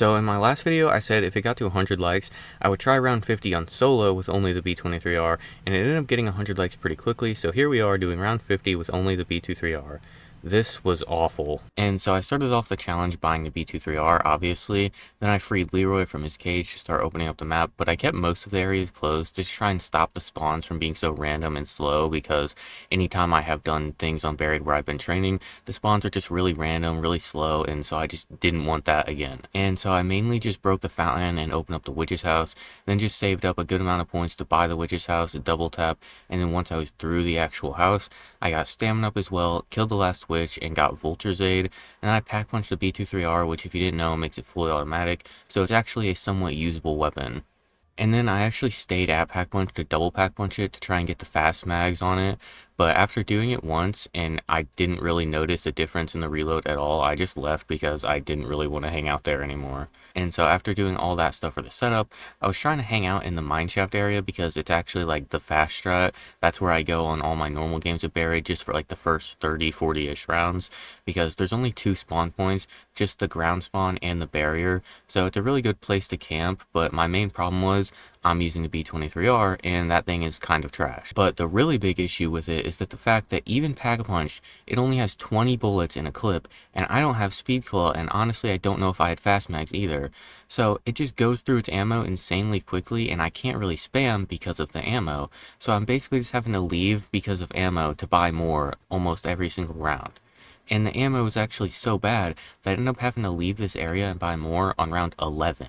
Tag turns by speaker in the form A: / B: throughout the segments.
A: So in my last video, I said if it got to 100 likes, I would try round 50 on solo with only the B23R, and it ended up getting 100 likes pretty quickly, so here we are doing round 50 with only the B23R. This was awful. And so I started off the challenge buying the B23R, obviously, then I freed Leroy from his cage to start opening up the map, but I kept most of the areas closed to try and stop the spawns from being so random and slow, because anytime I have done things on Buried where I've been training, the spawns are just really random, really slow, and so I just didn't want that again. And so I mainly just broke the fountain and opened up the witch's house, then just saved up a good amount of points to buy the witch's house, a double tap, and then once I was through the actual house, I got stamina up as well, killed the last witch, and got Vulture's Aid, and then I pack punched the B23R, which if you didn't know makes it fully automatic, so it's actually a somewhat usable weapon. And then I actually stayed at Pack Punch to double Pack Punch it to try and get the fast mags on it. But after doing it once and I didn't really notice a difference in the reload at all, I just left because I didn't really want to hang out there anymore. And so after doing all that stuff for the setup, I was trying to hang out in the mineshaft area because it's actually like the fast strat. That's where I go on all my normal games of Buried just for like the first 30, 40-ish rounds, because there's only two spawn points, just the ground spawn and the barrier. So it's a really good place to camp, but my main problem was I'm using the B23R and that thing is kind of trash. But the really big issue with it is that the fact that even Pack-a-Punch, it only has 20 bullets in a clip, and I don't have speed claw, and honestly I don't know if I had fast mags either. So it just goes through its ammo insanely quickly, and I can't really spam because of the ammo. So I'm basically just having to leave because of ammo to buy more almost every single round. And the ammo is actually so bad that I ended up having to leave this area and buy more on round 11.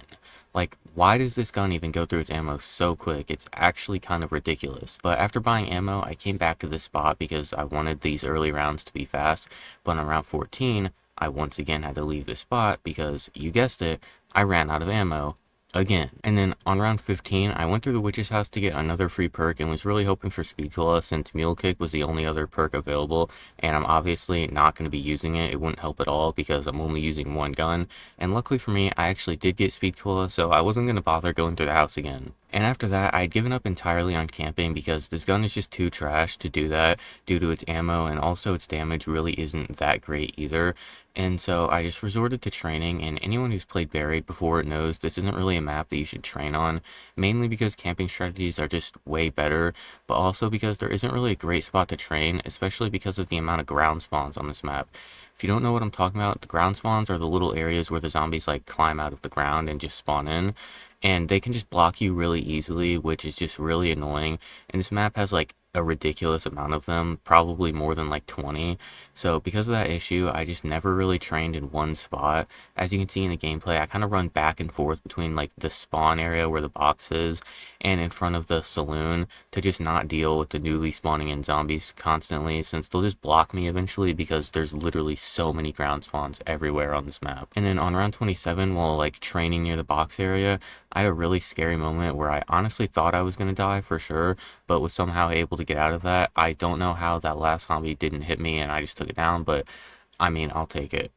A: Like, why does this gun even go through its ammo so quick? It's actually kind of ridiculous. But after buying ammo, I came back to this spot because I wanted these early rounds to be fast. But on round 14, I once again had to leave this spot because, you guessed it, I ran out of ammo again. And then on round 15, I went through the witch's house to get another free perk and was really hoping for speed claw since mule kick was the only other perk available, and I'm obviously not going to be using it. It wouldn't help at all because I'm only using one gun, and luckily for me, I actually did get speed claw, so I wasn't going to bother going through the house again. And after that, I had given up entirely on camping because this gun is just too trash to do that due to its ammo, and also its damage really isn't that great either. And so I just resorted to training, and anyone who's played Buried before knows this isn't really a map that you should train on, mainly because camping strategies are just way better, but also because there isn't really a great spot to train, especially because of the amount of ground spawns on this map. If you don't know what I'm talking about, the ground spawns are the little areas where the zombies like climb out of the ground and just spawn in, and they can just block you really easily, which is just really annoying. And this map has like a ridiculous amount of them, probably more than like 20. So because of that issue, I just never really trained in one spot. As you can see in the gameplay, I kind of run back and forth between like the spawn area where the box is and in front of the saloon to just not deal with the newly spawning in zombies constantly, since they'll just block me eventually because there's literally so many ground spawns everywhere on this map. And then on round 27, while like training near the box area, I had a really scary moment where I honestly thought I was going to die for sure, but was somehow able to get out of that. I don't know how that last zombie didn't hit me and I just took it down, but I mean, I'll take it.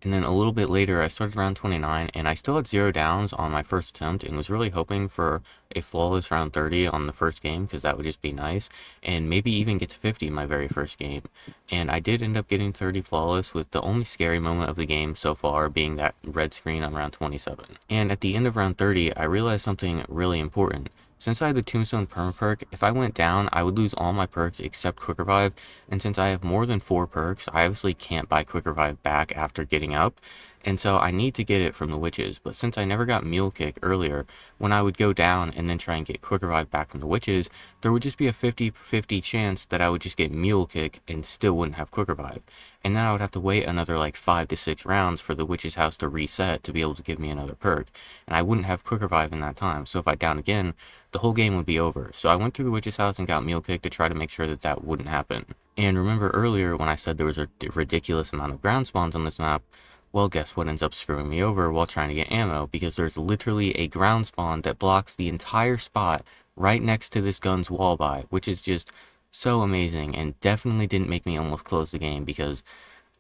A: And then a little bit later, I started round 29, and I still had 0 downs on my first attempt, and was really hoping for a flawless round 30 on the first game, because that would just be nice, and maybe even get to 50 in my very first game. And I did end up getting 30 flawless, with the only scary moment of the game so far being that red screen on round 27. And at the end of round 30, I realized something really important. Since I had the Tombstone perma perk, if I went down, I would lose all my perks except Quick Revive, and since I have more than 4 perks, I obviously can't buy Quick Revive back after getting up, and so I need to get it from the witches. But since I never got Mule Kick earlier, when I would go down and then try and get Quick Revive back from the witches, there would just be a 50-50 chance that I would just get Mule Kick and still wouldn't have Quick Revive. And then I would have to wait another like 5 to 6 rounds for the witch's house to reset to be able to give me another perk, and I wouldn't have Quick Revive in that time, so if I down again, the whole game would be over. So I went through the witch's house and got Mule Kick to try to make sure that that wouldn't happen. And remember earlier when I said there was a ridiculous amount of ground spawns on this map? Well, guess what ends up screwing me over while trying to get ammo, because there's literally a ground spawn that blocks the entire spot right next to this gun's wall by, which is just so amazing and definitely didn't make me almost close the game, because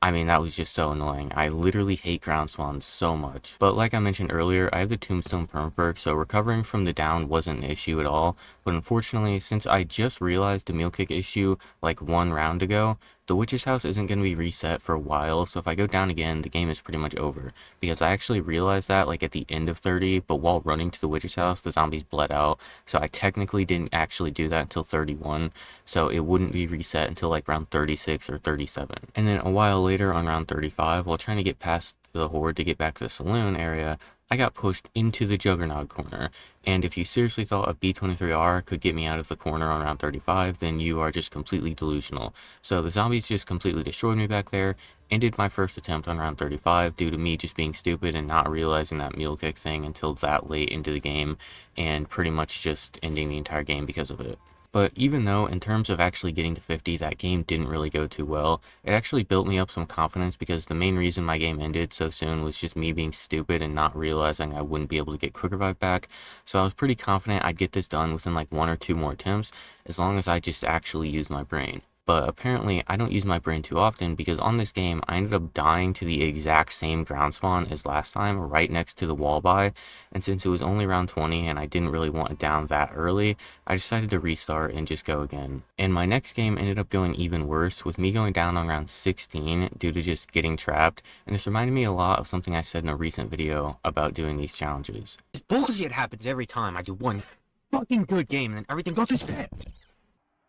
A: I mean, that was just so annoying. I literally hate ground spawns so much. But like I mentioned earlier, I have the Tombstone perma perk, so recovering from the down wasn't an issue at all. But unfortunately, since I just realized the meal kick issue like 1 round ago, The witch's house isn't going to be reset for a while, so if I go down again, the game is pretty much over. Because I actually realized that like at the end of 30, but while running to the witch's house, the zombies bled out. So I technically didn't actually do that until 31, so it wouldn't be reset until like round 36 or 37. And then a while later on round 35, while trying to get past the horde to get back to the saloon area, I got pushed into the Juggernaut corner, and if you seriously thought a B23R could get me out of the corner on round 35, then you are just completely delusional. So the zombies just completely destroyed me back there, ended my first attempt on round 35 due to me just being stupid and not realizing that mule kick thing until that late into the game, and pretty much just ending the entire game because of it. But even though in terms of actually getting to 50, that game didn't really go too well, it actually built me up some confidence because the main reason my game ended so soon was just me being stupid and not realizing I wouldn't be able to get Quick Revive back. So I was pretty confident I'd get this done within like 1 or 2 more attempts as long as I just actually used my brain. But apparently I don't use my brain too often because on this game I ended up dying to the exact same ground spawn as last time right next to the wall by, and since it was only round 20 and I didn't really want it down that early, I decided to restart and just go again. And my next game ended up going even worse with me going down on round 16 due to just getting trapped, and this reminded me a lot of something I said in a recent video about doing these challenges.
B: This bullshit happens every time I do one fucking good game and then everything goes to shit.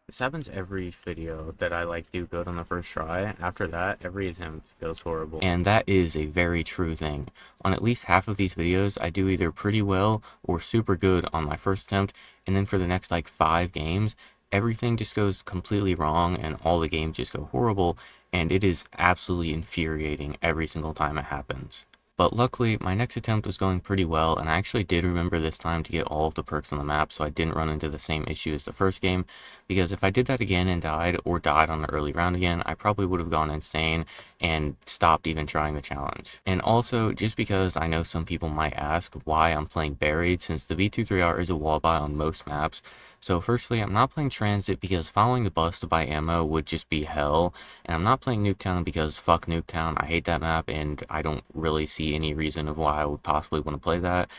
A: This happens every video that I like do good on the first try. After that, every attempt goes horrible. And that is a very true thing. On at least half of these videos, I do either pretty well or super good on my first attempt, and then for the next like 5 games, everything just goes completely wrong and all the games just go horrible, and it is absolutely infuriating every single time it happens. But luckily, my next attempt was going pretty well, and I actually did remember this time to get all of the perks on the map, so I didn't run into the same issue as the first game, because if I did that again and died, or died on the early round again, I probably would have gone insane and stopped even trying the challenge. And also, just because I know some people might ask why I'm playing Buried, since the B23R is a wall buy on most maps. So firstly, I'm not playing Transit because following the bus to buy ammo would just be hell, and I'm not playing Nuketown because fuck Nuketown, I hate that map and I don't really see any reason of why I would possibly want to play that.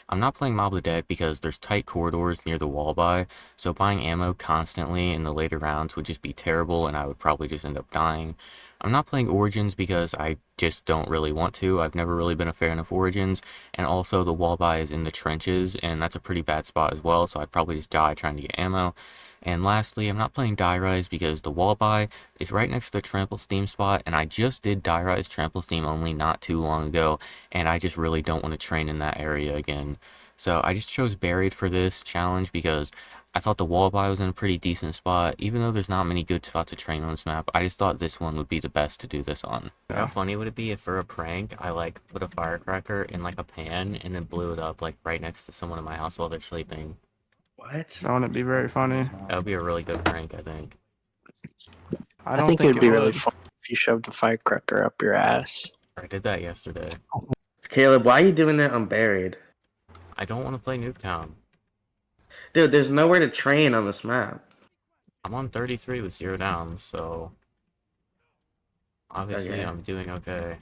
A: I'm not playing Mob of the Dead because there's tight corridors near the wall buy, so buying ammo constantly in the later rounds would just be terrible and I would probably just end up dying. I'm not playing Origins because I just don't really want to. I've never really been a fan of Origins, and also the wall buy is in the trenches, and that's a pretty bad spot as well, so I'd probably just die trying to get ammo. And lastly, I'm not playing Die Rise because the wall buy is right next to the Trample Steam spot, and I just did Die Rise Trample Steam only not too long ago, and I just really don't want to train in that area again. So I just chose Buried for this challenge because I thought the wall buy was in a pretty decent spot. Even though there's not many good spots to train on this map, I just thought this one would be the best to do this on.
C: Yeah.
A: How funny would it be if for a prank, I like put a firecracker in like a pan and then blew it up like right next to someone in my house while they're sleeping?
D: What?
C: That wouldn't be very funny.
A: That would be a really good prank, I think.
C: I
E: I
C: don't
E: think it'd be really
C: would.
E: fun if you shoved the firecracker up your ass.
A: I did that yesterday.
D: Caleb, why are you doing that on Buried?
A: I don't want to play Nuketown.
D: Dude, there's nowhere to train on this map.
A: I'm on 33 with 0 downs, so obviously
D: Okay.
A: I'm doing okay.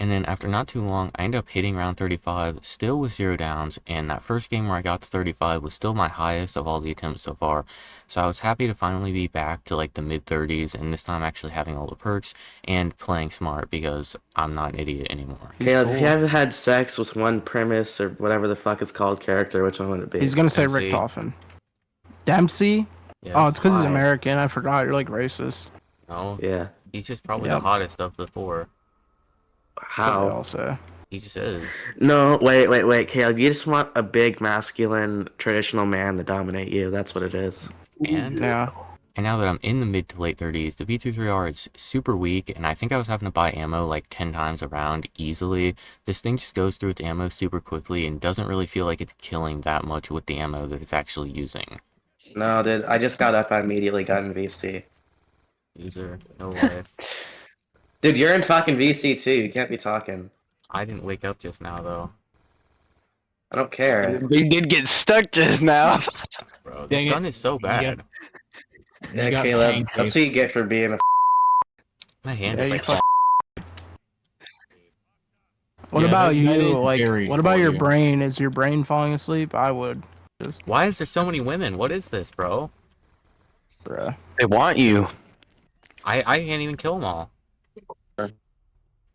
A: And then after not too long, I ended up hitting round 35, still with 0 downs, and that first game where I got to 35 was still my highest of all the attempts so far. So I was happy to finally be back to like the mid-30s, and this time actually having all the perks and playing smart because I'm not an idiot anymore.
C: He's
D: Caleb,
C: cool.
D: if you haven't had sex with one premise or whatever the fuck it's called character, which one would it be?
C: He's gonna say
A: Dempsey.
C: Rick Dolphin. Dempsey?
A: Yes.
C: Oh, it's because he's
D: Why?
C: American. I forgot. You're like racist.
A: No,
D: Yeah.
A: he's just probably
C: Yep.
A: the hottest of the 4.
C: That's what they
D: How?
C: all say.
A: He just is.
D: No, wait, Caleb. You just want a big, masculine, traditional man to dominate you. That's what it is.
A: And
C: Yeah.
A: now that I'm in the mid to late 30s, the B23R is super weak, and I think I was having to buy ammo like 10 times around easily. This thing just goes through its ammo super quickly and doesn't really feel like it's killing that much with the ammo that it's actually using.
D: No, dude. I just got up. I immediately got in VC.
A: User, no life.
D: Dude, you're in fucking VC too. You can't be talking.
A: I didn't wake up just now, though.
D: I don't care.
E: We did get stuck just now.
A: Bro, this
F: Dang it.
A: gun is so bad.
D: Yeah,
F: got
D: Caleb.
F: pancakes.
D: That's what you get for being a.
A: My hand
C: Yeah,
A: is
C: you
A: like...
C: fuck- What
F: Yeah,
C: about
F: that
C: you?
F: is
C: Like,
F: buried
C: what about
F: for
C: your
F: you.
C: brain? Is your brain falling asleep? I would. Just,
A: Why is there so many women? What is this, bro?
C: bruh.
E: They want you.
A: I can't even kill them all.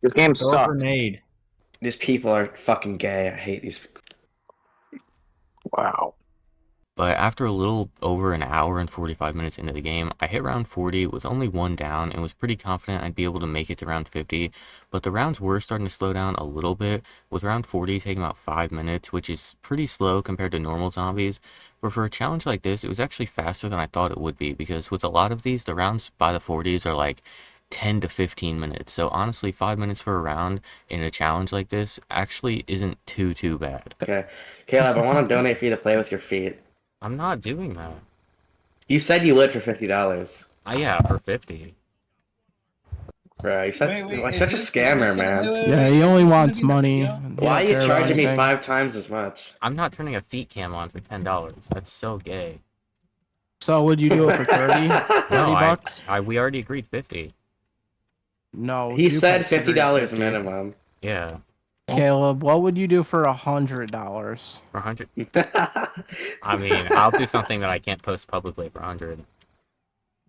E: This game
F: Throw a
E: sucks.
F: grenade.
D: These people are fucking gay. I hate these people.
E: Wow.
A: But after a little over an hour and 45 minutes into the game, I hit round 40 with only one down and was pretty confident I'd be able to make it to round 50. But the rounds were starting to slow down a little bit, with round 40 taking about 5 minutes, which is pretty slow compared to normal zombies. But for a challenge like this, it was actually faster than I thought it would be, because with a lot of these, the rounds by the 40s are like 10 to 15 minutes. So honestly, 5 minutes for a round in a challenge like this actually isn't too bad.
D: Okay, Caleb, I want to donate for you to play with your feet.
A: I'm not doing that.
D: You said you would for $50.
A: Yeah, for 50.
D: Bro,
F: Wait,
D: you're
F: is
D: such a
F: this-
D: scammer, man.
C: Yeah, he only wants money. He
D: Why
C: don't
D: are you
C: care about
D: charging me
C: anything.
D: 5 times as much?
A: I'm not turning a feet cam on for $10. That's so gay.
C: So would you do it for 30? 30
A: No,
C: bucks?
A: we already agreed 50.
C: No.
D: He
C: you
D: said
C: consider it
D: $50
C: 50.
D: minimum.
A: Yeah,
C: Caleb, what would you do for $100?
A: for 100. I mean, I'll do something that I can't post publicly for 100.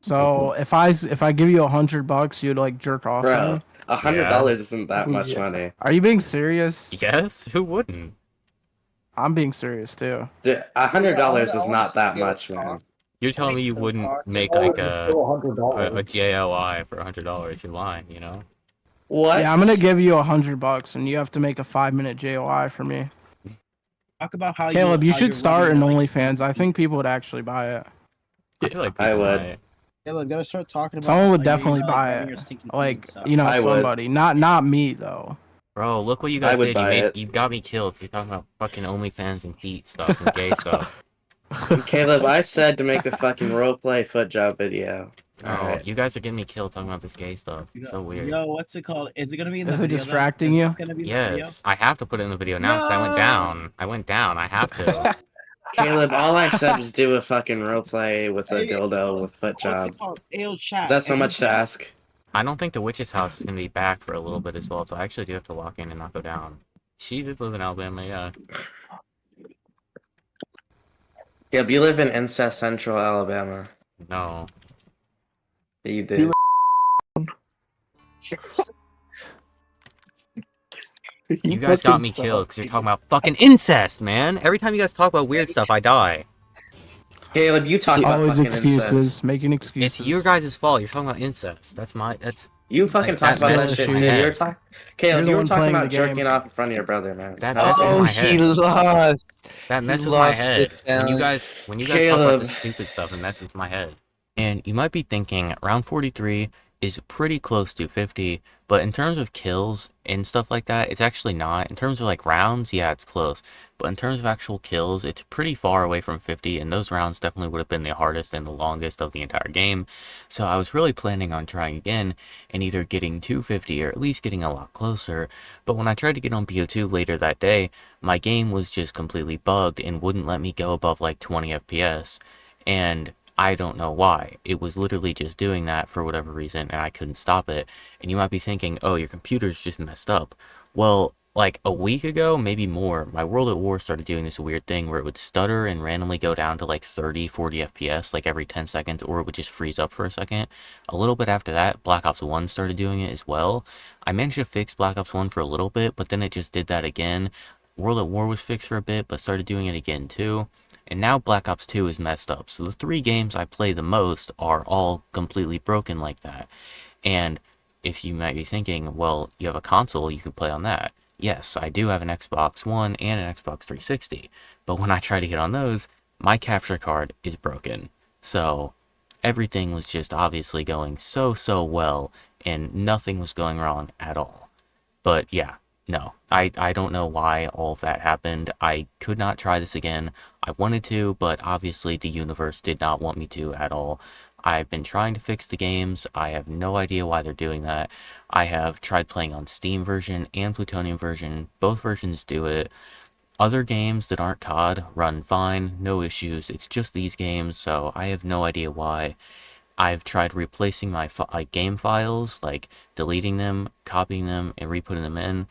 C: So if I give you $100, you'd like jerk off to
D: Bro,
C: me?
D: $100 isn't that much money.
C: Are you being serious?
A: Yes, who wouldn't?
C: I'm being serious too.
D: Dude, $100 is not that much, man.
A: You're telling me you wouldn't make like a JOI for $100? You're lying, you know?
D: What?
C: Yeah, I'm gonna give you $100, and you have to make a 5-minute JOI for me.
F: Talk about how
C: Caleb, you
F: how
C: should
F: you're
C: start an
F: rubbing your
C: OnlyFans. I think people would actually buy it.
A: I feel like
D: I
A: people
D: would.
A: might.
F: Caleb, gotta start talking about.
C: Someone would
F: how you're,
C: definitely buy
F: rubbing
C: it.
F: your stinky feet
C: Like,
F: and stuff.
C: you know,
D: I would.
C: somebody. Not me though.
A: Bro, look what you
D: I
A: guys
D: would
A: did.
D: buy it.
A: You got me killed. You're talking about fucking OnlyFans and feet stuff and gay stuff.
D: Caleb, I said to make a fucking roleplay foot job video.
A: Oh,
D: Alright.
A: you guys are getting me killed talking about this gay stuff. It's so weird.
F: Yo, what's it called? Is it gonna be in the
C: Is it
F: video?
C: distracting
F: Is
C: you?
F: this gonna be in the video?
A: Yes, I have to put it in the video now because I went
F: No!
A: down. I went down. I have to.
D: Caleb, all I said was do a fucking roleplay with a
F: Hey,
D: dildo with foot
F: What's
D: job.
F: it called? Ayo, chat.
D: Is that so much to ask?
A: I don't think the witch's house is gonna be back for a little bit as well, so I actually do have to lock in and not go down. She did live in Alabama, yeah.
D: Caleb, you live in incest central Alabama.
A: No.
D: Yeah, you did.
A: You guys got me killed because you're talking about fucking incest, man. Every time you guys talk about weird stuff, I die.
D: Caleb, you talk about
C: Always
D: fucking
C: excuses,
D: incest.
C: making excuses.
A: It's your guys' fault. You're talking about incest. That's
D: You fucking
A: Like,
D: talk
A: that
D: about that
C: messes
D: shit
C: with
D: too.
C: my
A: head.
D: You're talking,
C: You're
D: Caleb.
C: the
D: You were
C: one
D: talking
C: playing
D: about
C: the game.
D: jerking off in front of your brother, man.
A: That
D: was-
A: messes with
E: Oh,
A: my
E: he
A: head.
E: lost.
A: That messes
E: You
A: with my
E: lost
A: head.
E: it,
A: When you
E: Alex.
A: guys talk about
D: Caleb.
A: this stupid stuff, it messes with my head. And you might be thinking round 43 is pretty close to 50, but in terms of kills and stuff like that, it's actually not. In terms of like rounds, yeah, it's close. But in terms of actual kills, it's pretty far away from 50, and those rounds definitely would have been the hardest and the longest of the entire game. So I was really planning on trying again and either getting to 50 or at least getting a lot closer. But when I tried to get on BO2 later that day, my game was just completely bugged and wouldn't let me go above like 20 FPS. And I don't know why. It was literally just doing that for whatever reason, and I couldn't stop it. And you might be thinking, oh, your computer's just messed up. Well, like a week ago, maybe more, my World at War started doing this weird thing where it would stutter and randomly go down to like 30, 40 FPS like every 10 seconds, or it would just freeze up for a second. A little bit after that, Black Ops 1 started doing it as well. I managed to fix Black Ops 1 for a little bit, but then it just did that again. World at War was fixed for a bit, but started doing it again too. And now Black Ops 2 is messed up. So the 3 games I play the most are all completely broken like that. And if you might be thinking, well, you have a console, you can play on that. Yes, I do have an Xbox One and an Xbox 360. But when I try to get on those, my capture card is broken. So everything was just obviously going so well, and nothing was going wrong at all. But yeah, no, I don't know why all of that happened. I could not try this again. I wanted to, but obviously the universe did not want me to at all. I've been trying to fix the games. I have no idea why they're doing that. I have tried playing on Steam version and Plutonium version. Both versions do it. Other games that aren't COD run fine, no issues. It's just these games, so I have no idea why. I've tried replacing my game files, like deleting them, copying them, and re-putting them in.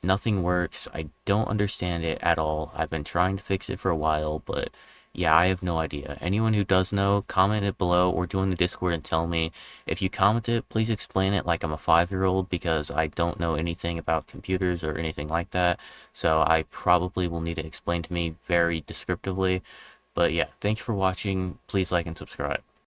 A: Nothing works. I don't understand it at all. I've been trying to fix it for a while, but Yeah, I have no idea. Anyone who does know, comment it below or join the Discord and tell me. If you comment it, please explain it like I'm a 5-year-old because I don't know anything about computers or anything like that. So I probably will need it explained to me very descriptively. But yeah, thanks for watching. Please like and subscribe.